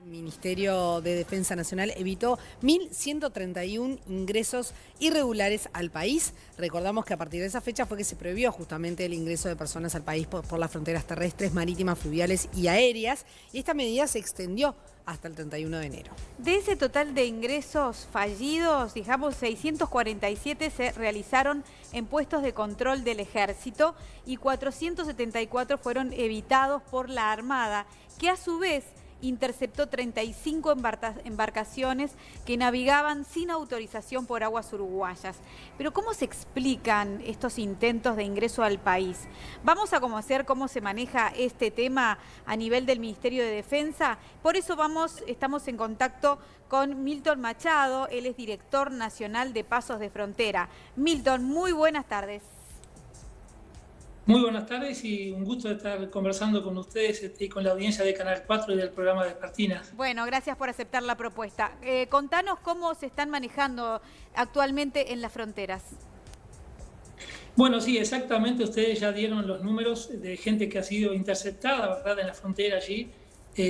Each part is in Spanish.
Ministerio de Defensa Nacional evitó 1.131 ingresos irregulares al país. Recordamos que a partir de esa fecha fue que se prohibió justamente el ingreso de personas al país por las fronteras terrestres, marítimas, fluviales y aéreas. Y esta medida se extendió hasta el 31 de enero. De ese total de ingresos fallidos, digamos, 647 se realizaron en puestos de control del Ejército y 474 fueron evitados por la Armada, que a su vez interceptó 35 embarcaciones que navegaban sin autorización por aguas uruguayas. Pero ¿cómo se explican estos intentos de ingreso al país? Vamos a conocer cómo se maneja este tema a nivel del Ministerio de Defensa. Por eso estamos en contacto con Milton Machado, él es director nacional de Pasos de Frontera. Milton, muy buenas tardes. Muy buenas tardes y un gusto de estar conversando con ustedes y con la audiencia de Canal 4 y del programa Despertinas. Bueno, gracias por aceptar la propuesta. Contanos cómo se están manejando actualmente en las fronteras. Bueno, sí, exactamente, ustedes ya dieron los números de gente que ha sido interceptada, ¿verdad?, en la frontera allí,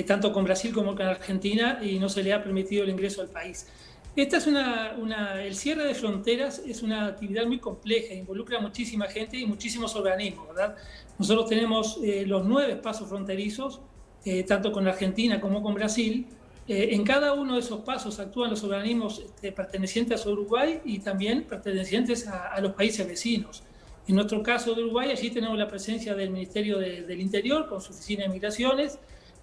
tanto con Brasil como con Argentina, y no se le ha permitido el ingreso al país. Esta es el cierre de fronteras es una actividad muy compleja, involucra a muchísima gente y muchísimos organismos, ¿verdad? Nosotros tenemos los 9 pasos fronterizos, tanto con Argentina como con Brasil. En cada uno de esos pasos actúan los organismos pertenecientes a Uruguay y también pertenecientes a los países vecinos. En nuestro caso de Uruguay, allí tenemos la presencia del Ministerio del Interior con su oficina de migraciones,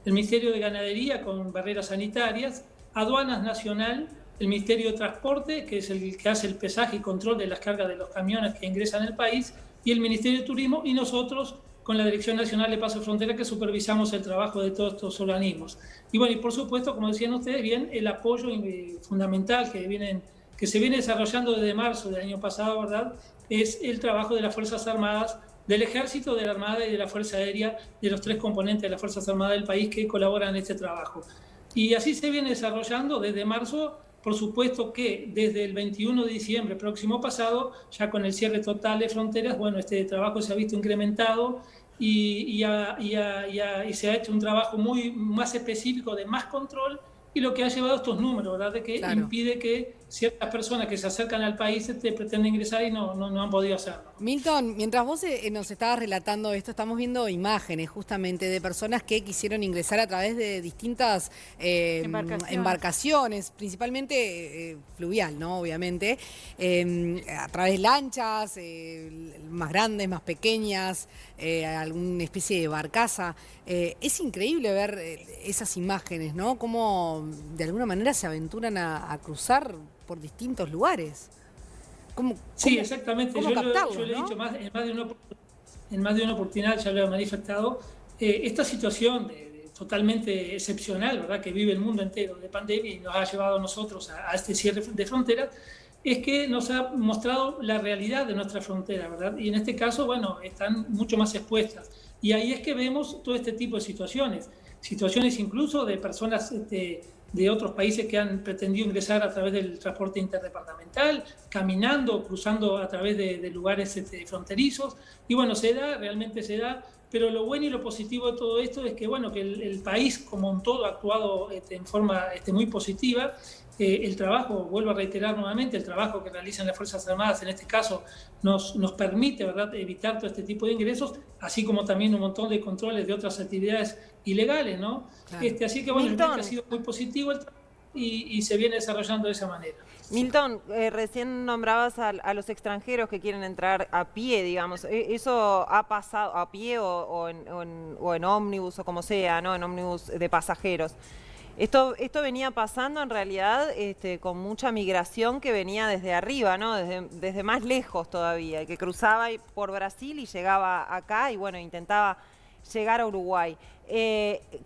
el Ministerio de Ganadería con barreras sanitarias, Aduanas Nacional, el Ministerio de Transporte, que es el que hace el pesaje y control de las cargas de los camiones que ingresan al país, y el Ministerio de Turismo, y nosotros con la Dirección Nacional de Paso de Frontera, que supervisamos el trabajo de todos estos organismos. Y bueno, y por supuesto, como decían ustedes bien, el apoyo fundamental que se viene desarrollando desde marzo del año pasado, ¿verdad?, es el trabajo de las Fuerzas Armadas, del Ejército, de la Armada y de la Fuerza Aérea, de los 3 componentes de las Fuerzas Armadas del país que colaboran en este trabajo. Y así se viene desarrollando desde marzo. Por supuesto que desde el 21 de diciembre próximo pasado, ya con el cierre total de fronteras, bueno, este trabajo se ha visto incrementado y se ha hecho un trabajo más específico de más control, y lo que ha llevado a estos números, ¿verdad?, de que impide que ciertas personas que se acercan al país pretenden ingresar y no han podido hacerlo. Milton, mientras vos nos estabas relatando esto, estamos viendo imágenes justamente de personas que quisieron ingresar a través de distintas embarcaciones, principalmente fluvial, ¿no? Obviamente, a través de lanchas, más grandes, más pequeñas, alguna especie de barcaza. Es increíble ver esas imágenes, ¿no? Cómo de alguna manera se aventuran a cruzar por distintos lugares. Sí, exactamente. Yo lo he ¿no? dicho en más de una oportunidad, ya lo he manifestado. Esta situación totalmente excepcional, ¿verdad?, que vive el mundo entero de pandemia y nos ha llevado a nosotros a este cierre de fronteras, es que nos ha mostrado la realidad de nuestra frontera, ¿verdad? Y en este caso, bueno, están mucho más expuestas. Y ahí es que vemos todo este tipo de situaciones incluso de personas de otros países que han pretendido ingresar a través del transporte interdepartamental, caminando, cruzando a través de lugares fronterizos. Y bueno, realmente se da, pero lo bueno y lo positivo de todo esto es que, bueno, que el país como un todo ha actuado en forma muy positiva. El trabajo, vuelvo a reiterar nuevamente, el trabajo que realizan las Fuerzas Armadas en este caso nos permite, ¿verdad?, evitar todo este tipo de ingresos, así como también un montón de controles de otras actividades ilegales, ¿no? Claro. Así que bueno, yo creo que ha sido muy positivo el trabajo y se viene desarrollando de esa manera. Milton, recién nombrabas a los extranjeros que quieren entrar a pie, digamos. ¿Eso ha pasado a pie o en ómnibus o como sea, ¿no?, en ómnibus de pasajeros? Esto venía pasando en realidad con mucha migración que venía desde arriba, ¿no?, desde más lejos todavía, que cruzaba por Brasil y llegaba acá y bueno, intentaba llegar a Uruguay.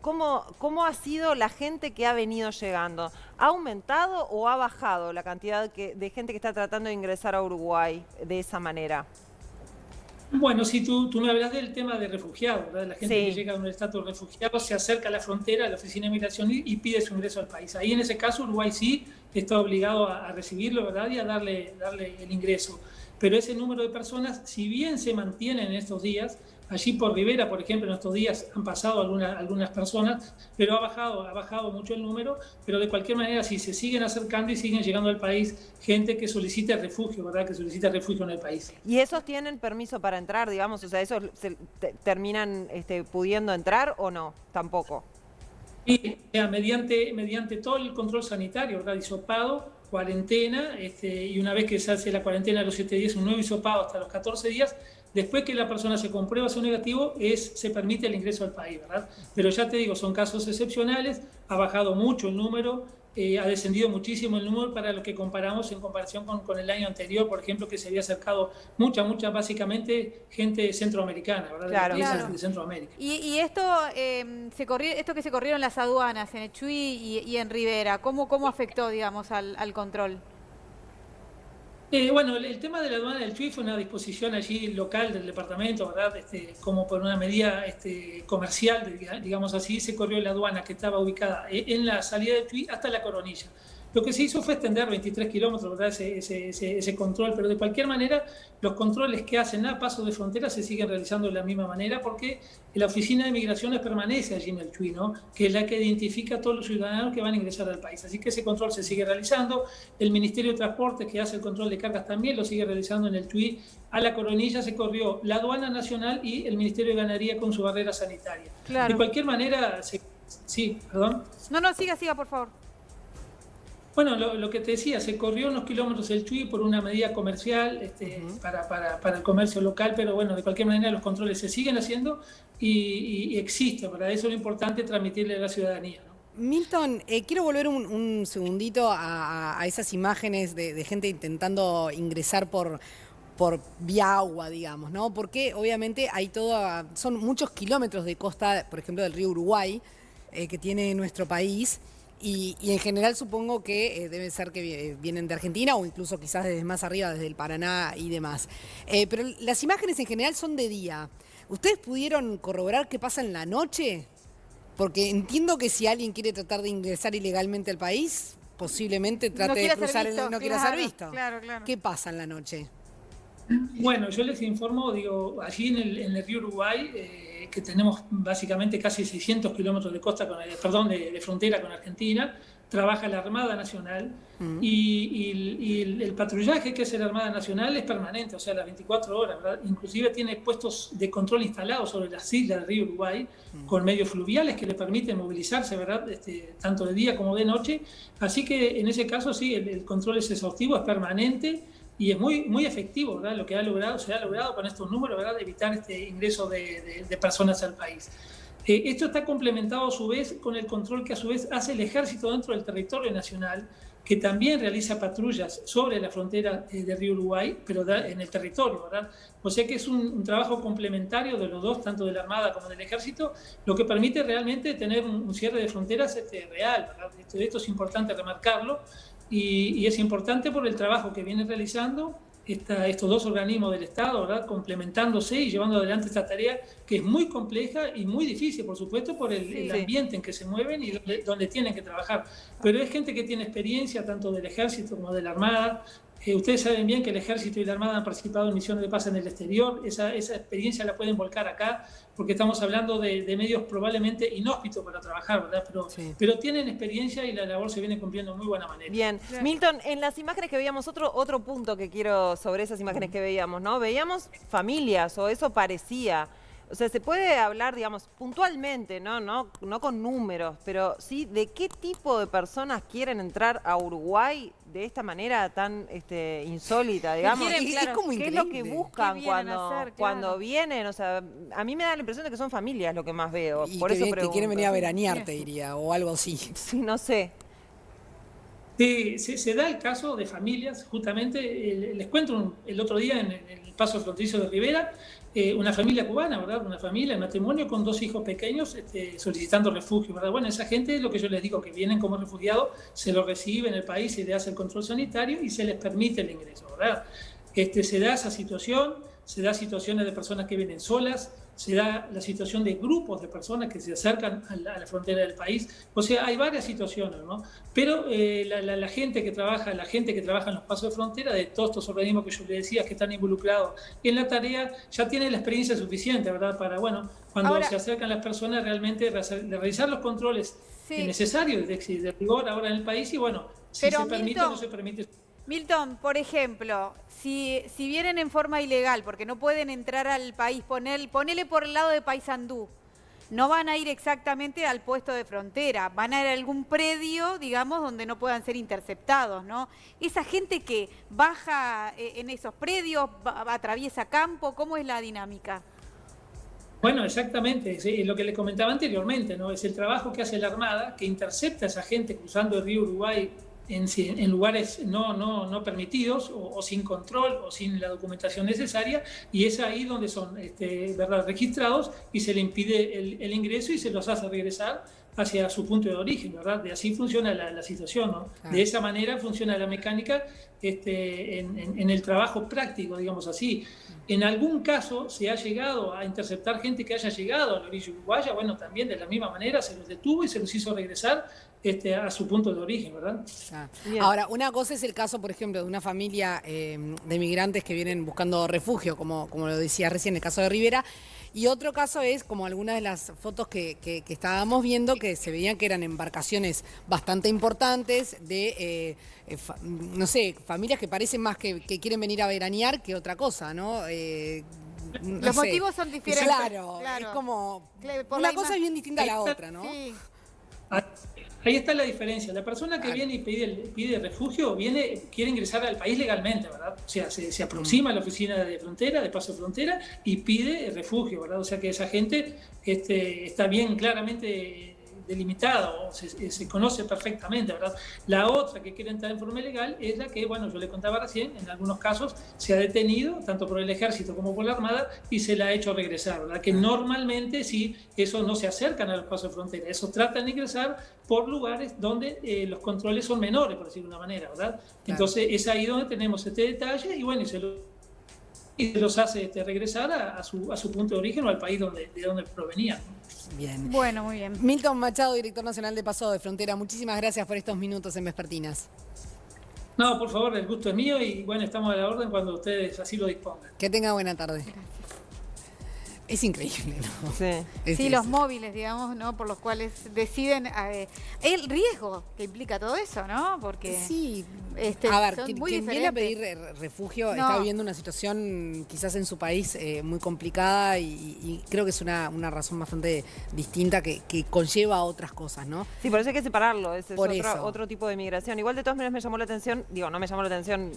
¿Cómo ha sido la gente que ha venido llegando? ¿Ha aumentado o ha bajado la cantidad de gente que está tratando de ingresar a Uruguay de esa manera? Bueno, si tú me hablas del tema de refugiados, ¿verdad? La gente que llega a un estatus de refugiado se acerca a la frontera, a la oficina de migración y pide su ingreso al país. Ahí en ese caso Uruguay sí está obligado a recibirlo, ¿verdad?, y a darle el ingreso. Pero ese número de personas, si bien se mantiene en estos días, Allí por Rivera, por ejemplo, en estos días han pasado algunas personas, pero ha bajado mucho el número, pero de cualquier manera sí se siguen acercando y siguen llegando al país gente que solicita refugio, ¿verdad? Que solicita refugio en el país. ¿Y esos tienen permiso para entrar, digamos? O sea, ¿esos terminan pudiendo entrar o no? Tampoco. Sí, mediante todo el control sanitario, ¿verdad? Hisopado, cuarentena, y una vez que se hace la cuarentena a los 7 días, un nuevo hisopado hasta los 14 días, después que la persona se comprueba su negativo, se permite el ingreso al país, ¿verdad? Pero ya te digo, son casos excepcionales, ha bajado mucho el número, ha descendido muchísimo el número para lo que comparamos en comparación con el año anterior, por ejemplo, que se había acercado mucha, básicamente gente centroamericana, ¿verdad? Claro, de claro. de Centroamérica. Y esto, esto que se corrieron las aduanas en el Chuy y en Rivera, ¿cómo afectó, digamos, al control? Bueno, el tema de la aduana del Chuy fue una disposición allí local del departamento, ¿verdad? Como por una medida comercial, digamos así, se corrió la aduana que estaba ubicada en la salida del Chuy hasta la Coronilla. Lo que se hizo fue extender 23 kilómetros, ¿verdad? Ese control, pero de cualquier manera los controles que hacen a paso de frontera se siguen realizando de la misma manera porque la Oficina de Migraciones permanece allí en el Chuy, ¿no? Que es la que identifica a todos los ciudadanos que van a ingresar al país. Así que ese control se sigue realizando. El Ministerio de Transporte, que hace el control de cargas, también lo sigue realizando en el Chuy. A la Coronilla se corrió la aduana nacional y el Ministerio de Ganadería con su barrera sanitaria. Claro. De cualquier manera, sí, perdón. No, siga, por favor. Bueno, lo que te decía, se corrió unos kilómetros del Chuy por una medida comercial para el comercio local, pero bueno, de cualquier manera los controles se siguen haciendo y existen, para eso es lo importante transmitirle a la ciudadanía, ¿no? Milton, quiero volver un segundito a esas imágenes de gente intentando ingresar por vía agua, digamos, ¿no? Porque obviamente son muchos kilómetros de costa, por ejemplo, del río Uruguay, que tiene nuestro país. Y en general supongo que debe ser que vienen de Argentina o incluso quizás desde más arriba, desde el Paraná y demás. Pero las imágenes en general son de día. ¿Ustedes pudieron corroborar qué pasa en la noche? Porque entiendo que si alguien quiere tratar de ingresar ilegalmente al país, posiblemente trate de cruzar no quiera ser visto. Claro. ¿Qué pasa en la noche? Bueno, yo les informo, digo, allí en el río Uruguay, que tenemos básicamente casi 600 kilómetros de costa, de frontera con Argentina, trabaja la Armada Nacional y el patrullaje que hace la Armada Nacional es permanente, o sea, las 24 horas, ¿verdad? Inclusive tiene puestos de control instalados sobre las islas del río Uruguay con medios fluviales que le permiten movilizarse, ¿verdad? Tanto de día como de noche. Así que en ese caso sí, el control es exhaustivo, es permanente. Y es muy efectivo, ¿verdad? Lo que se ha logrado con estos números, ¿verdad? De evitar este ingreso de personas al país. Esto está complementado a su vez con el control que a su vez hace el ejército dentro del territorio nacional, que también realiza patrullas sobre la frontera del río Uruguay, pero en el territorio, ¿verdad? O sea que es un trabajo complementario de los dos, tanto de la Armada como del Ejército, lo que permite realmente tener un cierre de fronteras real, ¿verdad? Esto es importante remarcarlo. Y es importante por el trabajo que vienen realizando estos dos organismos del Estado, ¿verdad? Complementándose y llevando adelante esta tarea que es muy compleja y muy difícil, por supuesto, por el ambiente en que se mueven y donde tienen que trabajar. Pero es gente que tiene experiencia tanto del Ejército como de la Armada. Ustedes saben bien que el Ejército y la Armada han participado en misiones de paz en el exterior. Esa experiencia la pueden volcar acá porque estamos hablando de medios probablemente inhóspitos para trabajar, ¿verdad? Pero tienen experiencia y la labor se viene cumpliendo de muy buena manera. Bien. Milton, en las imágenes que veíamos, otro punto que quiero sobre esas imágenes que veíamos, ¿no? Veíamos familias, o eso parecía. O sea, se puede hablar, digamos, puntualmente, no con números, pero sí de qué tipo de personas quieren entrar a Uruguay de esta manera tan insólita, digamos. Es como ¿Qué es lo que buscan cuando vienen? O sea, a mí me da la impresión de que son familias lo que más veo. Y por eso que pregunto. quieren venir a veranear, te diría, o algo así. Sí, no sé. Se da el caso de familias, justamente, les cuento el otro día en el paso fronterizo de Rivera, una familia cubana, ¿verdad? Una familia, el matrimonio con 2 hijos pequeños solicitando refugio, ¿verdad? Bueno, esa gente es lo que yo les digo, que vienen como refugiados, se los recibe en el país, se les hace el control sanitario y se les permite el ingreso, ¿verdad? Se da esa situación, se da situaciones de personas que vienen solas, se da la situación de grupos de personas que se acercan a la frontera del país. O sea, hay varias situaciones, ¿no? Pero la gente que trabaja en los pasos de frontera, de todos estos organismos que yo le decía que están involucrados en la tarea, ya tienen la experiencia suficiente, ¿verdad? Para, bueno, cuando Ahora, se acercan las personas realmente realizar los controles necesarios de rigor ahora en el país y, bueno, si se permite o no se permite. Milton, por ejemplo, si vienen en forma ilegal, porque no pueden entrar al país, ponele por el lado de Paysandú, no van a ir exactamente al puesto de frontera, van a ir a algún predio, digamos, donde no puedan ser interceptados, ¿no? Esa gente que baja en esos predios, atraviesa campo, ¿cómo es la dinámica? Bueno, exactamente, sí, lo que le comentaba anteriormente, ¿no? Es el trabajo que hace la Armada, que intercepta a esa gente cruzando el río Uruguay en lugares no permitidos o sin control o sin la documentación necesaria, y es ahí donde son ¿verdad? registrados y se le impide el ingreso y se los hace regresar hacia su punto de origen, ¿verdad? De así funciona la situación, ¿no? De esa manera funciona la mecánica en el trabajo práctico, digamos así. En algún caso se ha llegado a interceptar gente que haya llegado a la orilla uruguaya, bueno, también de la misma manera se los detuvo y se los hizo regresar a su punto de origen, ¿verdad? Ahora, una cosa es el caso, por ejemplo, de una familia de migrantes que vienen buscando refugio, como lo decía recién, el caso de Rivera, y otro caso es, como algunas de las fotos que estábamos viendo, que se veían que eran embarcaciones bastante importantes de, no sé, familias que parecen más que quieren venir a veranear que otra cosa, ¿no? Los motivos son diferentes. Claro, es como, una cosa es bien distinta a la otra, ¿no? Sí. Ahí está la diferencia. La persona que viene y pide refugio quiere ingresar al país legalmente, ¿verdad? O sea, se aproxima a la oficina de frontera, de paso de frontera, y pide refugio, ¿verdad? O sea que esa gente está bien claramente delimitada, o se conoce perfectamente, ¿verdad? La otra que quiere entrar en forma ilegal es la que, bueno, yo le contaba recién, en algunos casos se ha detenido, tanto por el ejército como por la Armada, y se la ha hecho regresar, ¿verdad? Que normalmente sí, esos no se acercan a los pasos de frontera, esos tratan de ingresar por lugares donde los controles son menores, por decirlo de una manera, ¿verdad? Entonces es ahí donde tenemos este detalle y, bueno, y se los hace regresar a su punto de origen o al país de donde provenían. Bien. Bueno, muy bien. Milton Machado, director nacional de Paso de Frontera, muchísimas gracias por estos minutos en Vespertinas. No, por favor, el gusto es mío y, bueno, estamos a la orden cuando ustedes así lo dispongan. Que tenga buena tarde. Es increíble, ¿no? Sí. Sí, los móviles, digamos, ¿no? Por los cuales deciden el riesgo que implica todo eso, ¿no? Porque sí. A ver, quien viene a pedir refugio está viviendo una situación quizás en su país muy complicada y creo que es una razón bastante distinta que conlleva a otras cosas, ¿no? Sí, por eso hay que separarlo, ese por es otro tipo de migración. Igual de todas maneras me llamó la atención, no me llamó la atención,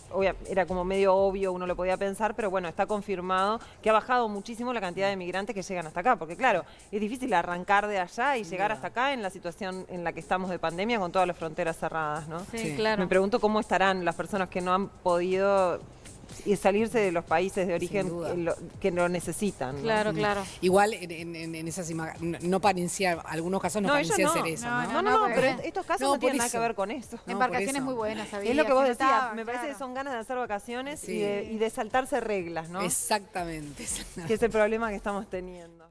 era como medio obvio, uno lo podía pensar, pero bueno, está confirmado que ha bajado muchísimo la cantidad de migrantes que llegan hasta acá, porque claro, es difícil arrancar de allá y llegar hasta acá en la situación en la que estamos de pandemia con todas las fronteras cerradas, ¿no? Sí, claro. Me pregunto cómo estarán las personas que no han podido salirse de los países de origen que lo necesitan, ¿no? Claro, claro. Igual en esas imágenes, no parecía, algunos casos no parecía ser eso, ¿no? No, pero estos casos no tienen nada que ver con eso. Embarcaciones muy buenas, ¿sabías? Es lo que vos decías, me parece que son ganas de hacer vacaciones y de saltarse reglas, ¿no? Exactamente. Que es el problema que estamos teniendo.